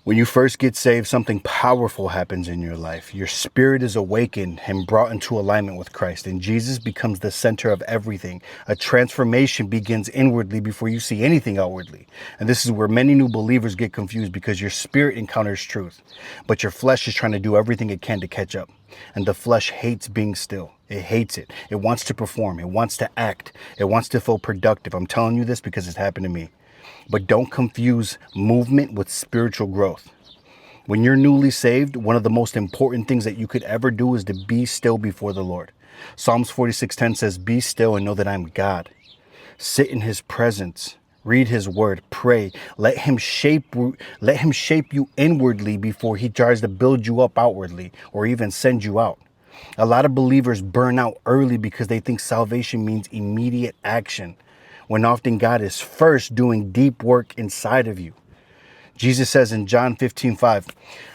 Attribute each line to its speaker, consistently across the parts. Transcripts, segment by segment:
Speaker 1: When you first get saved, something powerful happens in your life. Your spirit is awakened and brought into alignment with Christ, and Jesus becomes the center of everything. A transformation begins inwardly before you see anything outwardly. And this is where many new believers get confused, because your spirit encounters truth, but your flesh is trying to do everything it can to catch up. And the flesh hates being still. It hates it. It wants to perform. It wants to act. It wants to feel productive. I'm telling you this because it's happened to me. But don't confuse movement with spiritual growth. When you're newly saved, one of the most important things that you could ever do is to be still before the Lord. Psalms 46:10 says, "Be still and know that I'm God." Sit in his presence. Read his word. Pray. Let him shape you inwardly before he tries to build you up outwardly or even send you out. A lot of believers burn out early because they think salvation means immediate action, when often God is first doing deep work inside of you. Jesus says in John 15:5,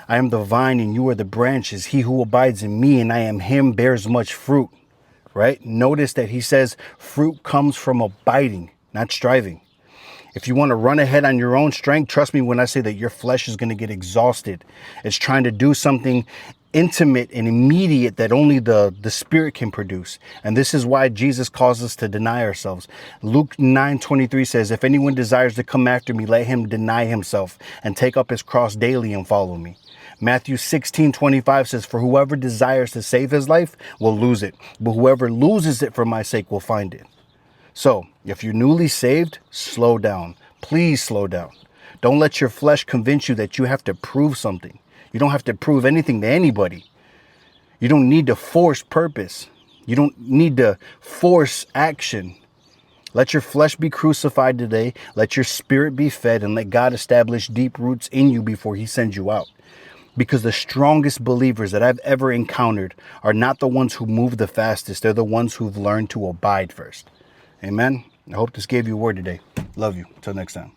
Speaker 1: "I am the vine and you are the branches. He who abides in me and I am him bears much fruit." Right? Notice that he says fruit comes from abiding, not striving. If you want to run ahead on your own strength, trust me when I say that your flesh is going to get exhausted. It's trying to do something intimate and immediate that only the spirit can produce. And this is why Jesus calls us to deny ourselves. Luke 9:23 says, "If anyone desires to come after me, let him deny himself and take up his cross daily and follow me." Matthew 16:25 says, "For whoever desires to save his life will lose it, but whoever loses it for my sake will find it." So, if you're newly saved, slow down. Please slow down. Don't let your flesh convince you that you have to prove something. You don't have to prove anything to anybody. You don't need to force purpose. You don't need to force action. Let your flesh be crucified today. Let your spirit be fed, and let God establish deep roots in you before he sends you out. Because the strongest believers that I've ever encountered are not the ones who move the fastest. They're the ones who've learned to abide first. Amen. I hope this gave you a word today. Love you. Until next time.